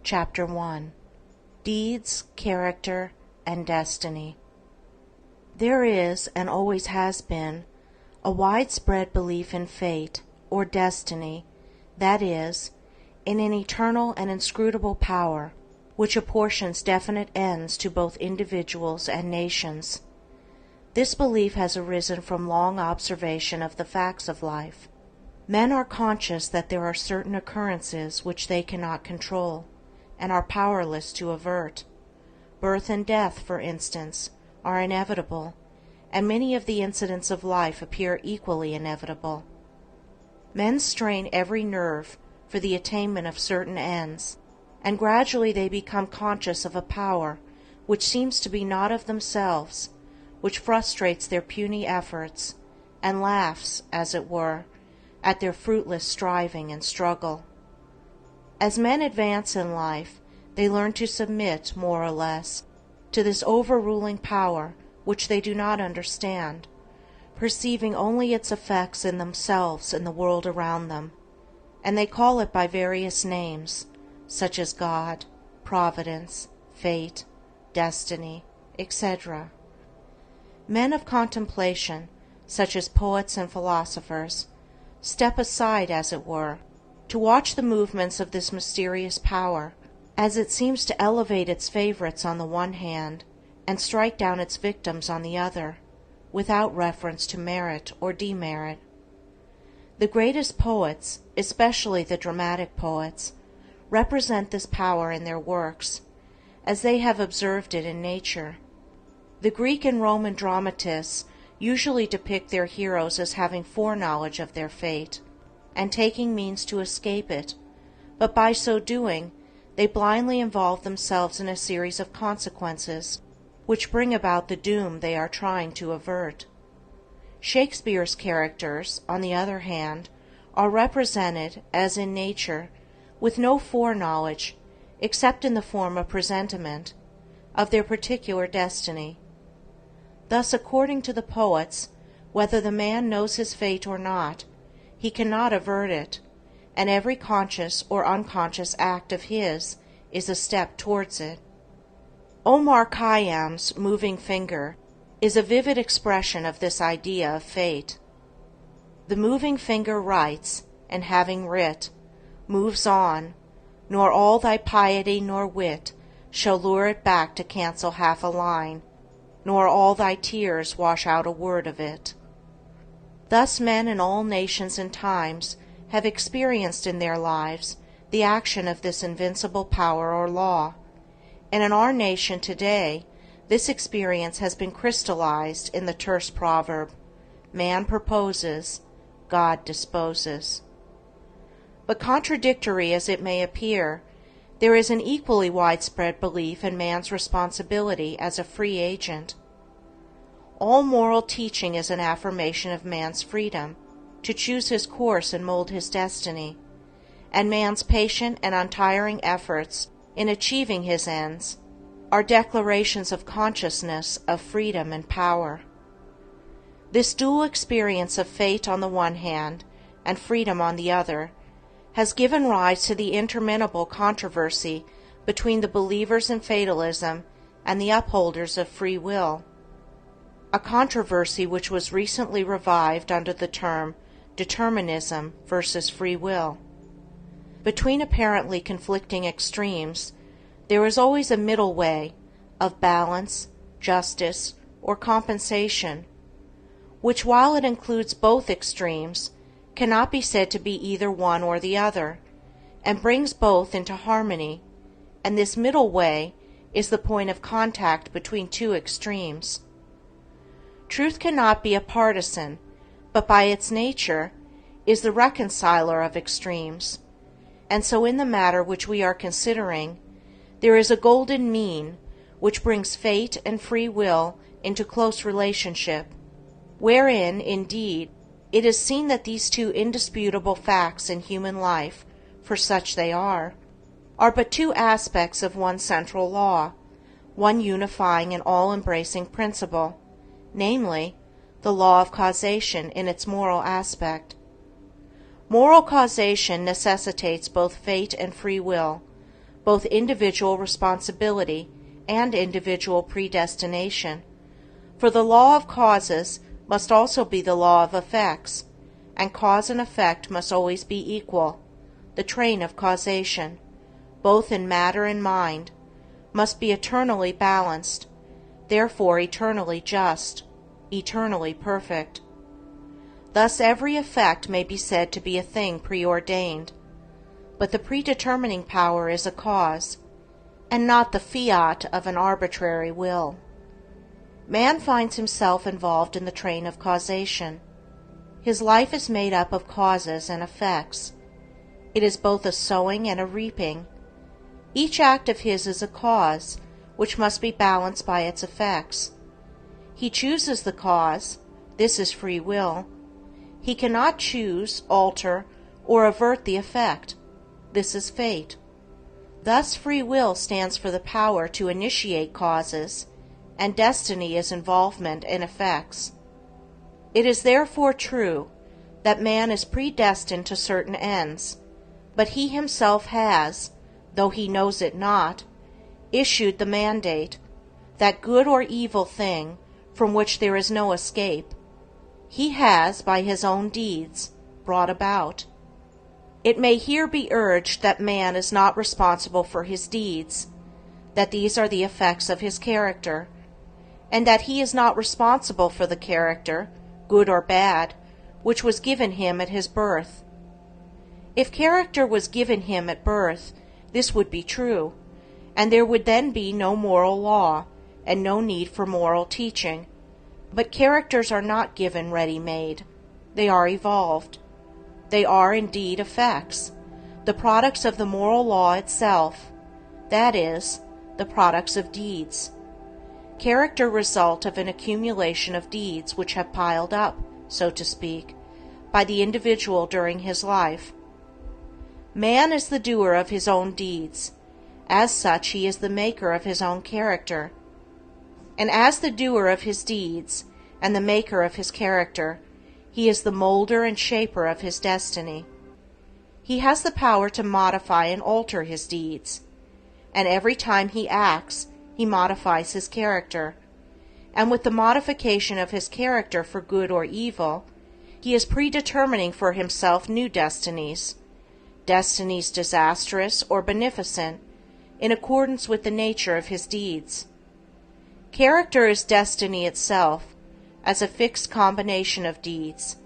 Chapter 1. Deeds, Character, and Destiny. There is, and always has been, a widespread belief in fate, or destiny, that is, in an eternal and inscrutable power, which apportions definite ends to both individuals and nations. This belief has arisen from long observation of the facts of life. Men are conscious that there are certain occurrences which they cannot control, and are powerless to avert. Birth and death, for instance, are inevitable, and many of the incidents of life appear equally inevitable. Men strain every nerve for the attainment of certain ends, and gradually they become conscious of a power which seems to be not of themselves, which frustrates their puny efforts, and laughs, as it were, at their fruitless striving and struggle. As men advance in life, they learn to submit, more or less, to this overruling power which they do not understand, perceiving only its effects in themselves and the world around them, and they call it by various names, such as God, Providence, Fate, Destiny, etc. Men of contemplation, such as poets and philosophers, step aside, as it were, to watch the movements of this mysterious power, as it seems to elevate its favorites on the one hand, and strike down its victims on the other, without reference to merit or demerit. The greatest poets, especially the dramatic poets, represent this power in their works, as they have observed it in nature. The Greek and Roman dramatists usually depict their heroes as having foreknowledge of their fate, and taking means to escape it, but by so doing they blindly involve themselves in a series of consequences which bring about the doom they are trying to avert. Shakespeare's characters, on the other hand, are represented, as in nature, with no foreknowledge, except in the form of presentiment, of their particular destiny. Thus, according to the poets, whether the man knows his fate or not, he cannot avert it, and every conscious or unconscious act of his is a step towards it. Omar Khayyam's moving finger is a vivid expression of this idea of fate. The moving finger writes, and having writ, moves on, nor all thy piety nor wit shall lure it back to cancel half a line, nor all thy tears wash out a word of it. Thus men in all nations and times have experienced in their lives the action of this invincible power or law, and in our nation today this experience has been crystallized in the terse proverb, "Man proposes, God disposes." But contradictory as it may appear, there is an equally widespread belief in man's responsibility as a free agent. All moral teaching is an affirmation of man's freedom to choose his course and mold his destiny, and man's patient and untiring efforts in achieving his ends are declarations of consciousness of freedom and power. This dual experience of fate on the one hand and freedom on the other has given rise to the interminable controversy between the believers in fatalism and the upholders of free will, a controversy which was recently revived under the term determinism versus free will. Between apparently conflicting extremes, there is always a middle way of balance, justice, or compensation, which, while it includes both extremes, cannot be said to be either one or the other, and brings both into harmony, and this middle way is the point of contact between two extremes. Truth cannot be a partisan, but by its nature is the reconciler of extremes, and so in the matter which we are considering, there is a golden mean which brings fate and free will into close relationship, wherein, indeed, it is seen that these two indisputable facts in human life, for such they are but two aspects of one central law, one unifying and all-embracing principle, namely, the law of causation in its moral aspect. Moral causation necessitates both fate and free will, both individual responsibility and individual predestination. For the law of causes must also be the law of effects, and cause and effect must always be equal. The train of causation, both in matter and mind, must be eternally balanced, therefore eternally just, eternally perfect. Thus every effect may be said to be a thing preordained, but the predetermining power is a cause, and not the fiat of an arbitrary will. Man finds himself involved in the train of causation. His life is made up of causes and effects. It is both a sowing and a reaping. Each act of his is a cause, which must be balanced by its effects. He chooses the cause, this is free will. He cannot choose, alter, or avert the effect, this is fate. Thus free will stands for the power to initiate causes, and destiny is involvement in effects. It is therefore true that man is predestined to certain ends, but he himself has, though he knows it not, issued the mandate, that good or evil thing from which there is no escape, he has, by his own deeds, brought about. It may here be urged that man is not responsible for his deeds, that these are the effects of his character, and that he is not responsible for the character, good or bad, which was given him at his birth. If character was given him at birth, this would be true, and there would then be no moral law, and no need for moral teaching. But characters are not given ready-made. They are evolved. They are indeed effects, the products of the moral law itself, that is, the products of deeds. Character result of an accumulation of deeds which have piled up, so to speak, by the individual during his life. Man is the doer of his own deeds. As such he is the maker of his own character. And as the doer of his deeds, and the maker of his character, he is the moulder and shaper of his destiny. He has the power to modify and alter his deeds, and every time he acts, he modifies his character, and with the modification of his character for good or evil, he is predetermining for himself new destinies, destinies disastrous or beneficent, in accordance with the nature of his deeds. Character is destiny itself, as a fixed combination of deeds.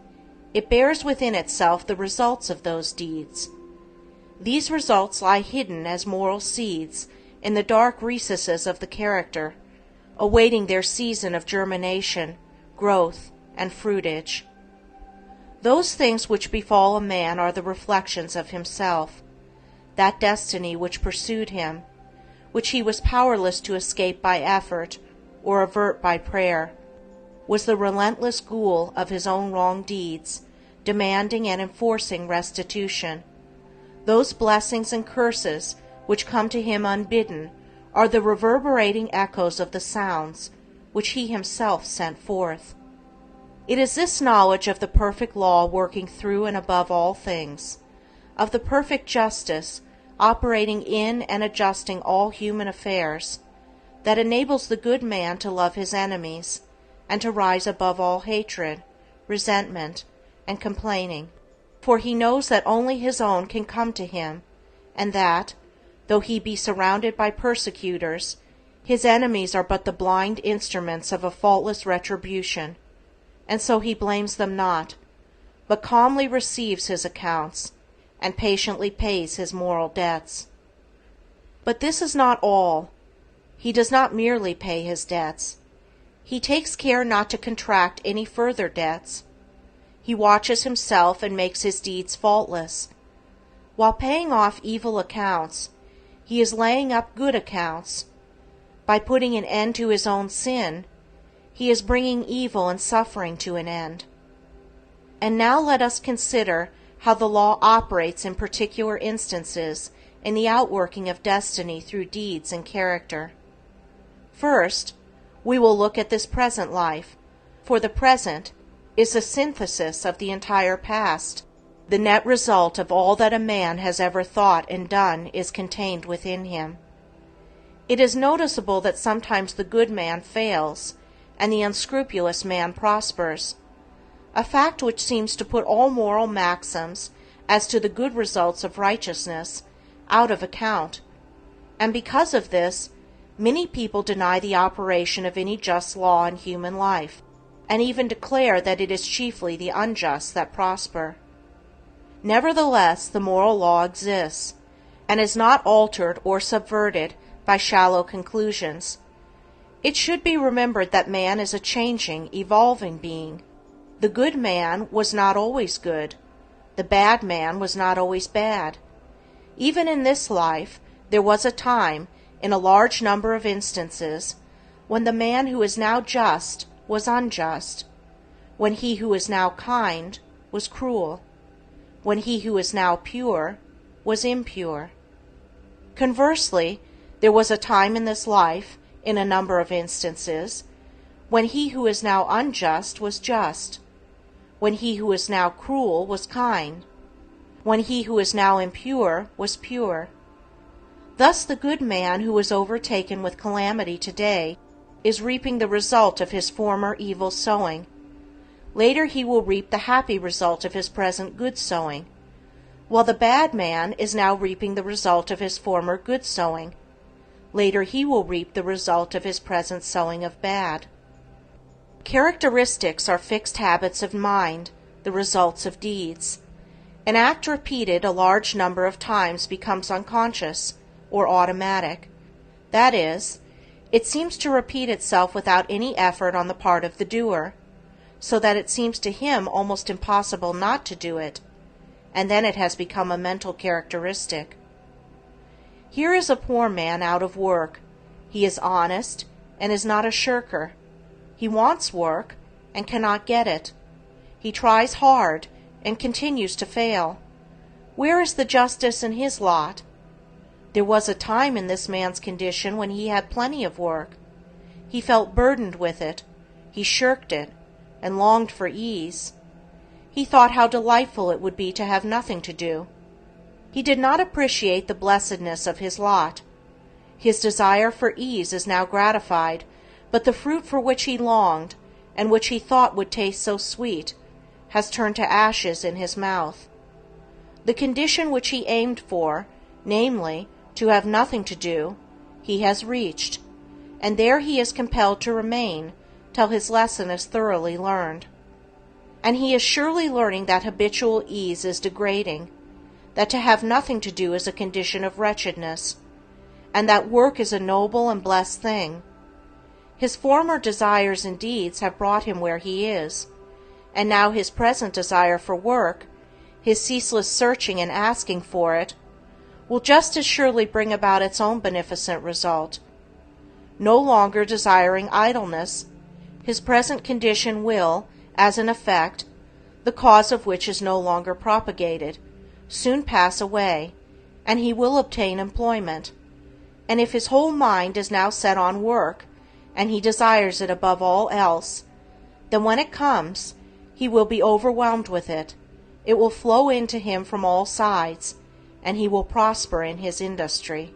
It bears within itself the results of those deeds. These results lie hidden as moral seeds in the dark recesses of the character, awaiting their season of germination, growth, and fruitage. Those things which befall a man are the reflections of himself, that destiny which pursued him, which he was powerless to escape by effort or avert by prayer, was the relentless ghoul of his own wrong deeds, demanding and enforcing restitution. Those blessings and curses which come to him unbidden are the reverberating echoes of the sounds which he himself sent forth. It is this knowledge of the perfect law working through and above all things, of the perfect justice operating in and adjusting all human affairs, that enables the good man to love his enemies, and to rise above all hatred, resentment, and complaining, for he knows that only his own can come to him, and that, though he be surrounded by persecutors, his enemies are but the blind instruments of a faultless retribution, and so he blames them not, but calmly receives his accounts, and patiently pays his moral debts. But this is not all. He does not merely pay his debts. He takes care not to contract any further debts. He watches himself and makes his deeds faultless. While paying off evil accounts, he is laying up good accounts. By putting an end to his own sin, he is bringing evil and suffering to an end. And now let us consider how the law operates in particular instances in the outworking of destiny through deeds and character. First, we will look at this present life, for the present is the synthesis of the entire past. The net result of all that a man has ever thought and done is contained within him. It is noticeable that sometimes the good man fails and the unscrupulous man prospers, a fact which seems to put all moral maxims as to the good results of righteousness out of account, and because of this many people deny the operation of any just law in human life, and even declare that it is chiefly the unjust that prosper. Nevertheless, the moral law exists, and is not altered or subverted by shallow conclusions. It should be remembered that man is a changing, evolving being. The good man was not always good. The bad man was not always bad. Even in this life, there was a time, in a large number of instances, when the man who is now just was unjust, when he who is now kind was cruel, when he who is now pure was impure. Conversely, there was a time in this life, in a number of instances, when he who is now unjust was just, when he who is now cruel was kind, when he who is now impure was pure. Thus the good man who is overtaken with calamity today is reaping the result of his former evil sowing. Later he will reap the happy result of his present good sowing, while the bad man is now reaping the result of his former good sowing. Later he will reap the result of his present sowing of bad. Characteristics are fixed habits of mind, the results of deeds. An act repeated a large number of times becomes unconscious, or automatic. That is, it seems to repeat itself without any effort on the part of the doer, so that it seems to him almost impossible not to do it, and then it has become a mental characteristic. Here is a poor man out of work. He is honest, and is not a shirker. He wants work, and cannot get it. He tries hard, and continues to fail. Where is the justice in his lot? There was a time in this man's condition when he had plenty of work. He felt burdened with it. He shirked it, and longed for ease. He thought how delightful it would be to have nothing to do. He did not appreciate the blessedness of his lot. His desire for ease is now gratified, but the fruit for which he longed, and which he thought would taste so sweet, has turned to ashes in his mouth. The condition which he aimed for, namely, to have nothing to do, he has reached, and there he is compelled to remain till his lesson is thoroughly learned. And he is surely learning that habitual ease is degrading, that to have nothing to do is a condition of wretchedness, and that work is a noble and blessed thing. His former desires and deeds have brought him where he is, and now his present desire for work, his ceaseless searching and asking for it, will just as surely bring about its own beneficent result. No longer desiring idleness, his present condition will, as an effect, the cause of which is no longer propagated, soon pass away, and he will obtain employment. And if his whole mind is now set on work, and he desires it above all else, then when it comes, he will be overwhelmed with it. It will flow into him from all sides, and he will prosper in his industry.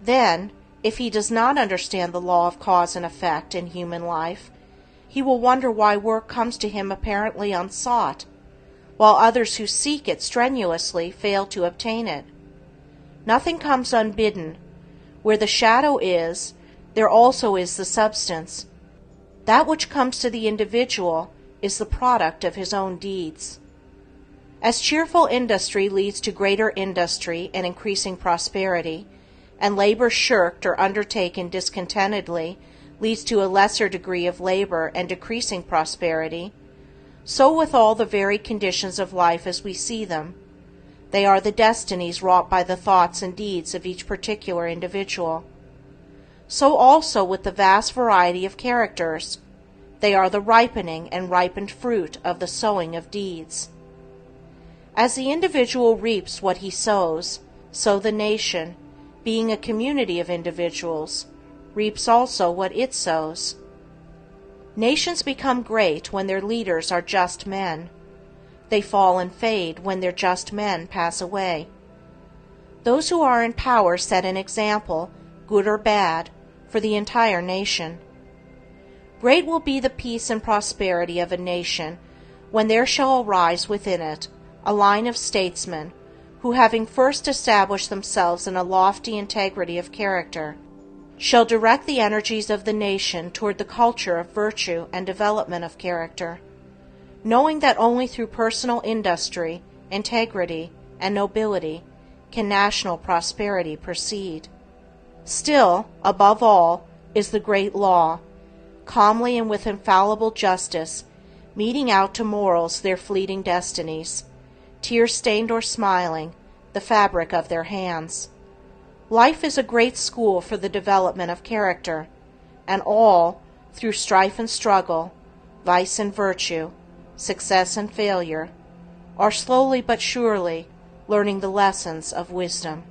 Then, if he does not understand the law of cause and effect in human life, he will wonder why work comes to him apparently unsought, while others who seek it strenuously fail to obtain it. Nothing comes unbidden. Where the shadow is, there also is the substance. That which comes to the individual is the product of his own deeds. As cheerful industry leads to greater industry and increasing prosperity, and labor shirked or undertaken discontentedly leads to a lesser degree of labor and decreasing prosperity, so with all the varied conditions of life as we see them. They are the destinies wrought by the thoughts and deeds of each particular individual. So also with the vast variety of characters. They are the ripening and ripened fruit of the sowing of deeds. As the individual reaps what he sows, so the nation, being a community of individuals, reaps also what it sows. Nations become great when their leaders are just men. They fall and fade when their just men pass away. Those who are in power set an example, good or bad, for the entire nation. Great will be the peace and prosperity of a nation when there shall arise within it a line of statesmen who, having first established themselves in a lofty integrity of character, shall direct the energies of the nation toward the culture of virtue and development of character, knowing that only through personal industry, integrity, and nobility can national prosperity proceed. Still, above all, is the great law, calmly and with infallible justice, meting out to mortals their fleeting destinies, tear-stained or smiling, the fabric of their hands. Life is a great school for the development of character, and all, through strife and struggle, vice and virtue, success and failure, are slowly but surely learning the lessons of wisdom.